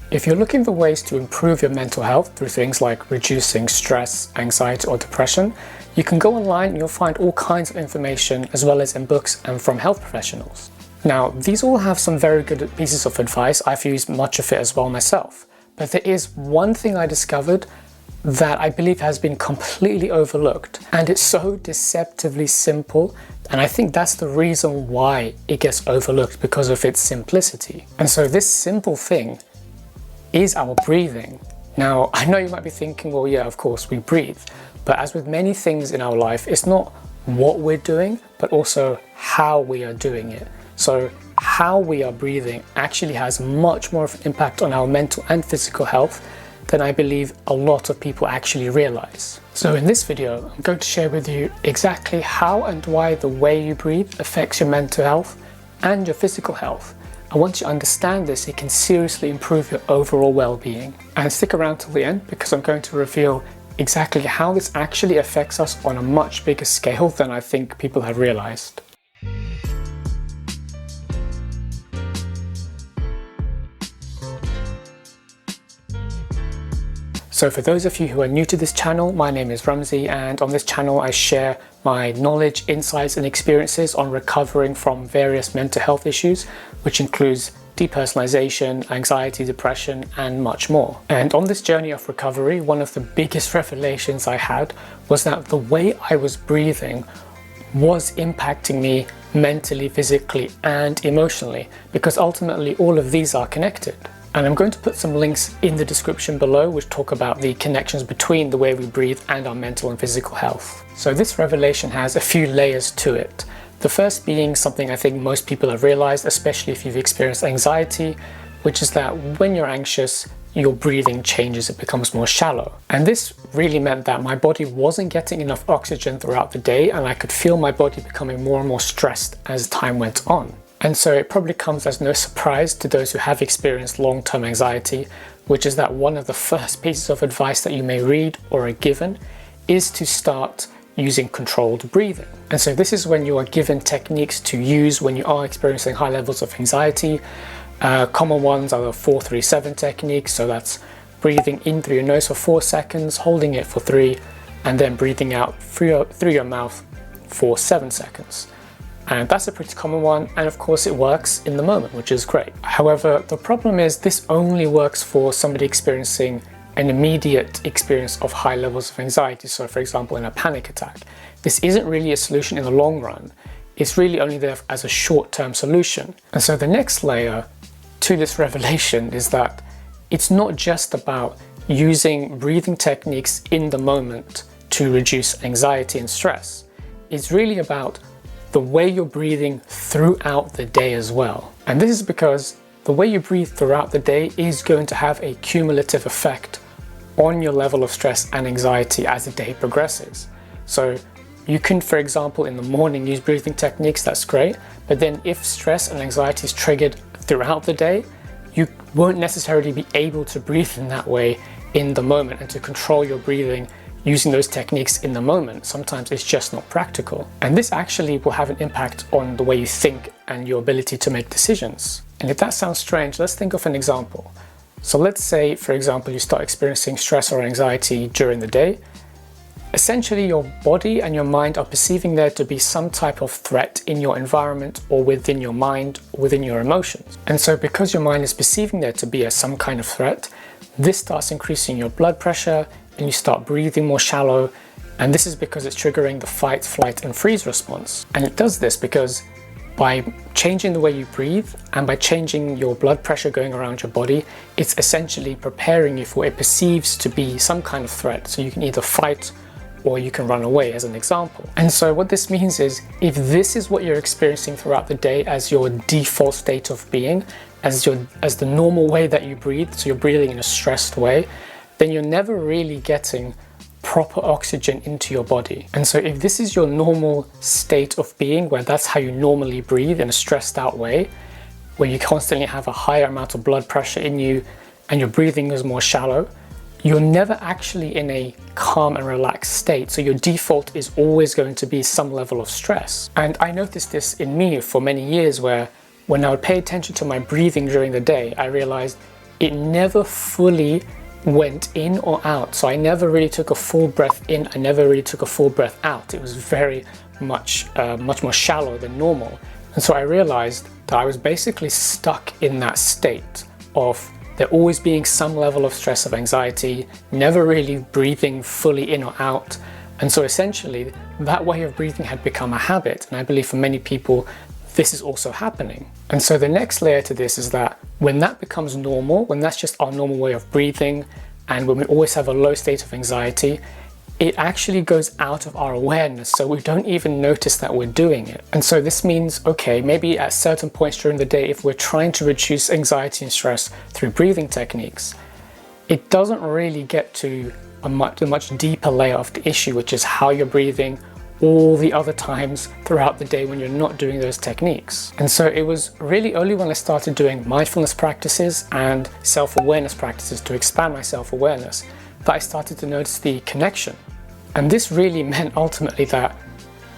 If you're looking for ways to improve your mental health through things like reducing stress, anxiety, or depression, you can go online and you'll find all kinds of information as well as in books and from health professionals. Now, these all have some very good pieces of advice. I've used much of it as well myself. But there is one thing I discovered that I believe has been completely overlooked, and it's so deceptively simple, and I think that's the reason why it gets overlooked, because of its simplicity. And so this simple thing is our breathing. Now, I know you might be thinking, well, yeah, of course we breathe, but as with many things in our life, it's not what we're doing, but also how we are doing it. So how we are breathing actually has much more of an impact on our mental and physical health than I believe a lot of people actually realize. So in this video, I'm going to share with you exactly how and why the way you breathe affects your mental health and your physical health. And once you understand this, it can seriously improve your overall well-being. And stick around till the end, because I'm going to reveal exactly how this actually affects us on a much bigger scale than I think people have realized. So for those of you who are new to this channel, my name is Rumzi, and on this channel I share my knowledge, insights and experiences on recovering from various mental health issues, which includes depersonalization, anxiety, depression and much more. And on this journey of recovery, one of the biggest revelations I had was that the way I was breathing was impacting me mentally, physically and emotionally, because ultimately all of these are connected. And I'm going to put some links in the description below which talk about the connections between the way we breathe and our mental and physical health. So this revelation has a few layers to it. The first being something I think most people have realized, especially if you've experienced anxiety, which is that when you're anxious, your breathing changes, it becomes more shallow. And this really meant that my body wasn't getting enough oxygen throughout the day, and I could feel my body becoming more and more stressed as time went on. And so it probably comes as no surprise to those who have experienced long-term anxiety, which is that one of the first pieces of advice that you may read or are given is to start using controlled breathing. And so this is when you are given techniques to use when you are experiencing high levels of anxiety. Common ones are the 4-3-7 technique. So that's breathing in through your nose for 4 seconds, holding it for 3, and then breathing out through your mouth for 7 seconds. And that's a pretty common one, and of course it works in the moment, which is great. However, the problem is this only works for somebody experiencing an immediate experience of high levels of anxiety. So for example, in a panic attack, this isn't really a solution in the long run. It's really only there as a short-term solution. And so the next layer to this revelation is that it's not just about using breathing techniques in the moment to reduce anxiety and stress. It's really about the way you're breathing throughout the day as well. And this is because the way you breathe throughout the day is going to have a cumulative effect on your level of stress and anxiety as the day progresses. So you can, for example, in the morning use breathing techniques, that's great, but then if stress and anxiety is triggered throughout the day, you won't necessarily be able to breathe in that way in the moment, and to control your breathing using those techniques in the moment, sometimes it's just not practical. And this actually will have an impact on the way you think and your ability to make decisions. And if that sounds strange, let's think of an example. So let's say, for example, you start experiencing stress or anxiety during the day. Essentially, your body and your mind are perceiving there to be some type of threat in your environment or within your mind, or within your emotions. And so because your mind is perceiving there to be some kind of threat, this starts increasing your blood pressure, and you start breathing more shallow, and this is because it's triggering the fight, flight and freeze response. And it does this because by changing the way you breathe and by changing your blood pressure going around your body, it's essentially preparing you for what it perceives to be some kind of threat. So you can either fight or you can run away, as an example. And so what this means is, if this is what you're experiencing throughout the day as your default state of being, as the normal way that you breathe, so you're breathing in a stressed way, then you're never really getting proper oxygen into your body. And so if this is your normal state of being, where that's how you normally breathe in a stressed out way, where you constantly have a higher amount of blood pressure in you and your breathing is more shallow, you're never actually in a calm and relaxed state. So your default is always going to be some level of stress. And I noticed this in me for many years, where when I would pay attention to my breathing during the day, I realized it never fully went in or out. So I never really took a full breath in, I never really took a full breath out. It was very much more shallow than normal. And so I realized that I was basically stuck in that state of there always being some level of stress, of anxiety, never really breathing fully in or out. And so essentially that way of breathing had become a habit. And I believe for many people, this is also happening. And so the next layer to this is that when that becomes normal, when that's just our normal way of breathing, and when we always have a low state of anxiety, it actually goes out of our awareness, so we don't even notice that we're doing it. And so this means, okay, maybe at certain points during the day, if we're trying to reduce anxiety and stress through breathing techniques, it doesn't really get to a much deeper layer of the issue, which is how you're breathing all the other times throughout the day when you're not doing those techniques. And so it was really only when I started doing mindfulness practices and self-awareness practices to expand my self-awareness that I started to notice the connection. And this really meant ultimately that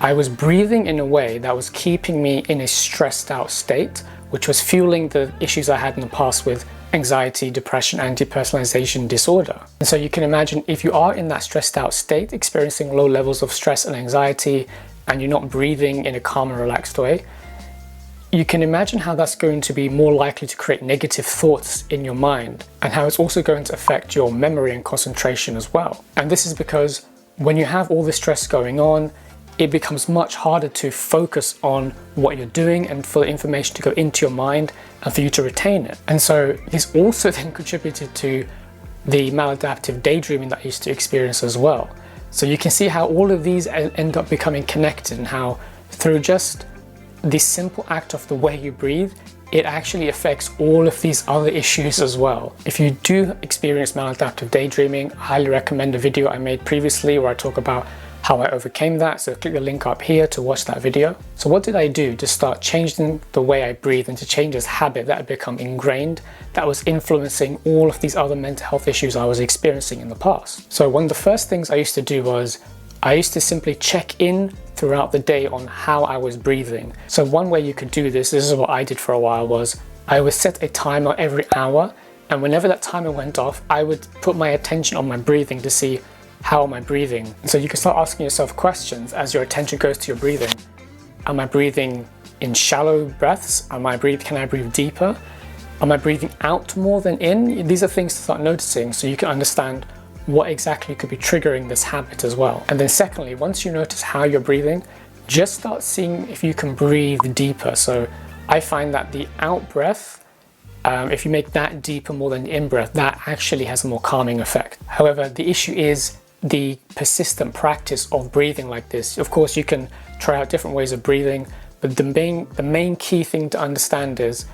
I was breathing in a way that was keeping me in a stressed out state, which was fueling the issues I had in the past with anxiety, depression, and depersonalization disorder. And so you can imagine if you are in that stressed out state, experiencing low levels of stress and anxiety, and you're not breathing in a calm and relaxed way, you can imagine how that's going to be more likely to create negative thoughts in your mind, and how it's also going to affect your memory and concentration as well. And this is because when you have all this stress going on, it becomes much harder to focus on what you're doing and for the information to go into your mind and for you to retain it. And so this also then contributed to the maladaptive daydreaming that I used to experience as well. So you can see how all of these end up becoming connected, and how through just the simple act of the way you breathe, it actually affects all of these other issues as well. If you do experience maladaptive daydreaming, I highly recommend a video I made previously where I talk about how I overcame that. So click the link up here to watch that video. So what did I do to start changing the way I breathe and to change this habit that had become ingrained, that was influencing all of these other mental health issues I was experiencing in the past? So one of the first things I used to do was I used to simply check in throughout the day on how I was breathing. So one way you could do this is what I did for a while, was I would set a timer every hour, and whenever that timer went off, I would put my attention on my breathing to see how am I breathing. So you can start asking yourself questions as your attention goes to your breathing. Am I breathing in shallow breaths? Can I breathe deeper? Am I breathing out more than in? These are things to start noticing so you can understand what exactly could be triggering this habit as well. And then secondly, once you notice how you're breathing, just start seeing if you can breathe deeper. So I find that the out breath, if you make that deeper more than the in breath, that actually has a more calming effect. However, the issue is the persistent practice of breathing like this. Of course, you can try out different ways of breathing, but the main key thing to understand is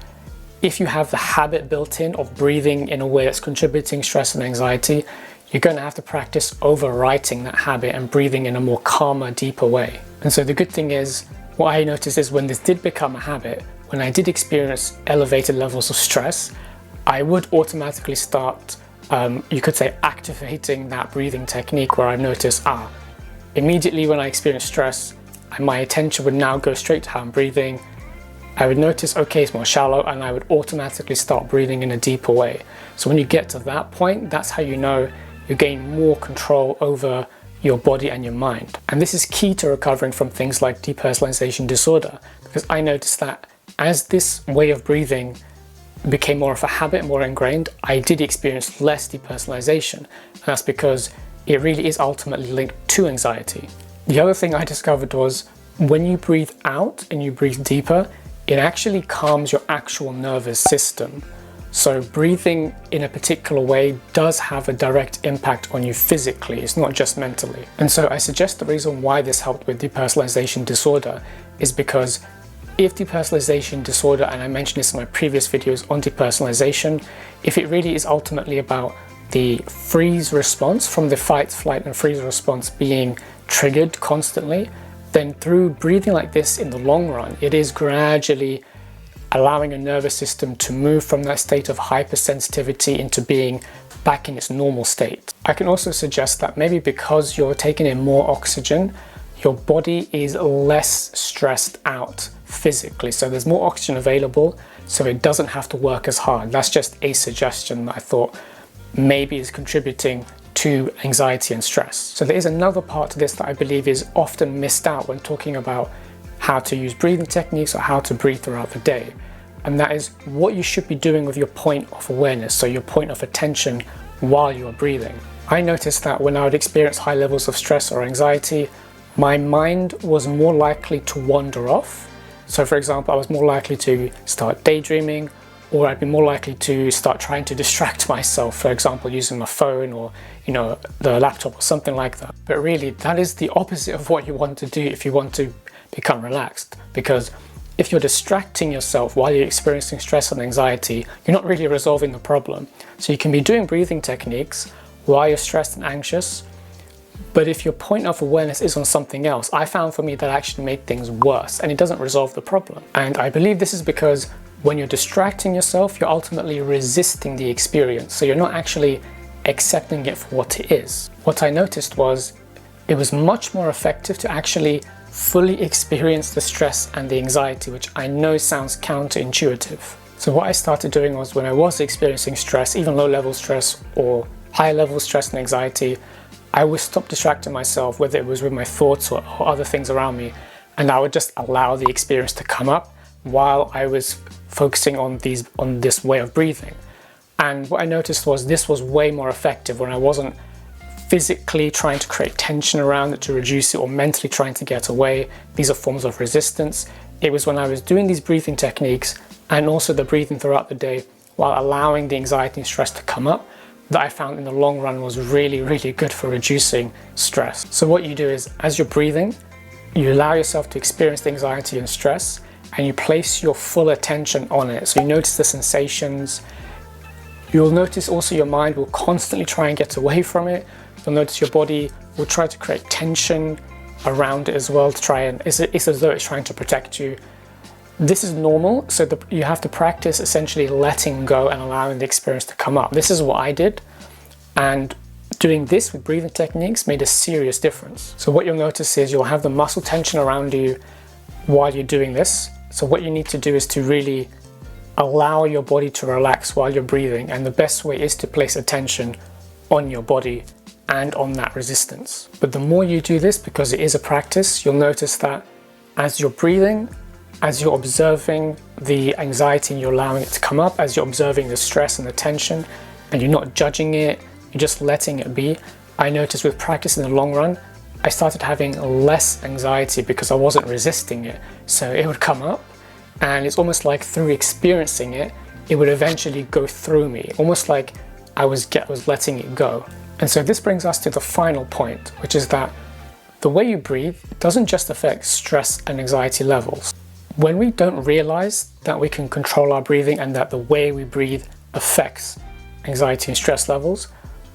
if you have the habit built in of breathing in a way that's contributing stress and anxiety, you're going to have to practice overwriting that habit and breathing in a more calmer, deeper way. And so the good thing is, what I noticed is when this did become a habit, when I did experience elevated levels of stress, I would automatically start, you could say, activating that breathing technique where I noticed, immediately when I experience stress, my attention would now go straight to how I'm breathing. I would notice, okay, it's more shallow, and I would automatically start breathing in a deeper way. So when you get to that point, that's how you know you gain more control over your body and your mind. And this is key to recovering from things like depersonalization disorder, because I noticed that as this way of breathing became more of a habit, more ingrained, I did experience less depersonalization. And that's because it really is ultimately linked to anxiety. The other thing I discovered was when you breathe out and you breathe deeper, it actually calms your actual nervous system. So breathing in a particular way does have a direct impact on you physically, it's not just mentally. And so I suggest the reason why this helped with depersonalization disorder is because if depersonalization disorder, and I mentioned this in my previous videos on depersonalization, if it really is ultimately about the freeze response, from the fight, flight and freeze response being triggered constantly, then through breathing like this in the long run, it is gradually allowing your nervous system to move from that state of hypersensitivity into being back in its normal state. I can also suggest that maybe because you're taking in more oxygen, your body is less stressed out physically. So there's more oxygen available, so it doesn't have to work as hard. That's just a suggestion that I thought maybe is contributing to anxiety and stress. So there is another part to this that I believe is often missed out when talking about how to use breathing techniques or how to breathe throughout the day. And that is what you should be doing with your point of awareness, so your point of attention while you're breathing. I noticed that when I would experience high levels of stress or anxiety, my mind was more likely to wander off. So for example, I was more likely to start daydreaming, or I'd be more likely to start trying to distract myself, for example, using my phone or, the laptop or something like that. But really, that is the opposite of what you want to do if you want to become relaxed, because if you're distracting yourself while you're experiencing stress and anxiety, you're not really resolving the problem. So you can be doing breathing techniques while you're stressed and anxious, but if your point of awareness is on something else, I found for me that actually made things worse and it doesn't resolve the problem. And I believe this is because when you're distracting yourself, you're ultimately resisting the experience. So you're not actually accepting it for what it is. What I noticed was it was much more effective to actually fully experience the stress and the anxiety, which I know sounds counterintuitive. So what I started doing was, when I was experiencing stress, even low level stress or high level stress and anxiety, I would stop distracting myself, whether it was with my thoughts or other things around me, and I would just allow the experience to come up while I was focusing on this way of breathing. And what I noticed was this was way more effective when I wasn't physically trying to create tension around it to reduce it, or mentally trying to get away. These are forms of resistance. It was when I was doing these breathing techniques and also the breathing throughout the day while allowing the anxiety and stress to come up that I found in the long run was really, really good for reducing stress. So what you do is, as you're breathing, you allow yourself to experience the anxiety and stress, and you place your full attention on it. So you notice the sensations. You'll notice also your mind will constantly try and get away from it. You'll notice your body will try to create tension around it as well, to try and, it's as though it's trying to protect you. This is normal, so you have to practice essentially letting go and allowing the experience to come up. This is what I did, and doing this with breathing techniques made a serious difference. So what you'll notice is you'll have the muscle tension around you while you're doing this. So what you need to do is to really allow your body to relax while you're breathing, and the best way is to place attention on your body and on that resistance. But the more you do this, because it is a practice, you'll notice that as you're breathing, as you're observing the anxiety and you're allowing it to come up, as you're observing the stress and the tension, and you're not judging it, you're just letting it be. I noticed with practice in the long run, I started having less anxiety because I wasn't resisting it. So it would come up, and it's almost like through experiencing it, it would eventually go through me, almost like I was letting it go. And so this brings us to the final point, which is that the way you breathe doesn't just affect stress and anxiety levels. When we don't realize that we can control our breathing and that the way we breathe affects anxiety and stress levels,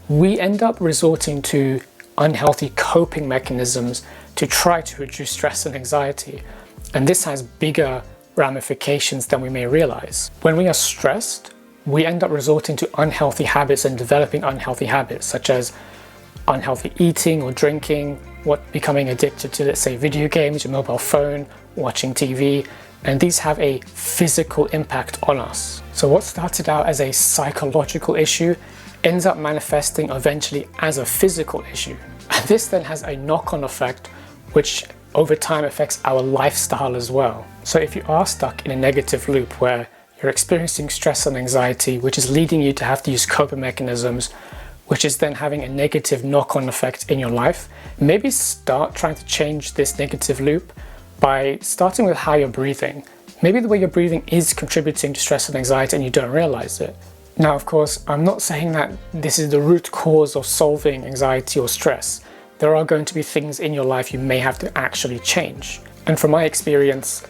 we end up resorting to unhealthy coping mechanisms to try to reduce stress and anxiety. And this has bigger ramifications than we may realize. When we are stressed, we end up resorting to unhealthy habits and developing unhealthy habits, such as unhealthy eating or drinking, becoming addicted to, let's say, video games, your mobile phone, watching TV, and these have a physical impact on us. So what started out as a psychological issue ends up manifesting eventually as a physical issue. And this then has a knock-on effect, which over time affects our lifestyle as well. So if you are stuck in a negative loop where you're experiencing stress and anxiety, which is leading you to have to use coping mechanisms, which is then having a negative knock-on effect in your life, maybe start trying to change this negative loop by starting with how you're breathing. Maybe the way you're breathing is contributing to stress and anxiety and you don't realize it. Now, of course, I'm not saying that this is the root cause of solving anxiety or stress. There are going to be things in your life you may have to actually change. And from my experience,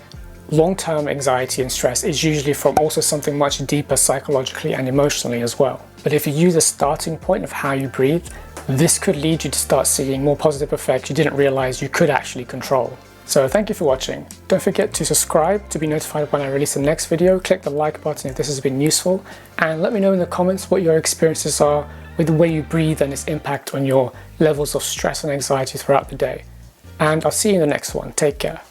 long-term anxiety and stress is usually from also something much deeper psychologically and emotionally as well. But if you use a starting point of how you breathe, this could lead you to start seeing more positive effects you didn't realize you could actually control. So thank you for watching. Don't forget to subscribe to be notified when I release the next video. Click the like button if this has been useful, and let me know in the comments what your experiences are with the way you breathe and its impact on your levels of stress and anxiety throughout the day. And I'll see you in the next one. Take care.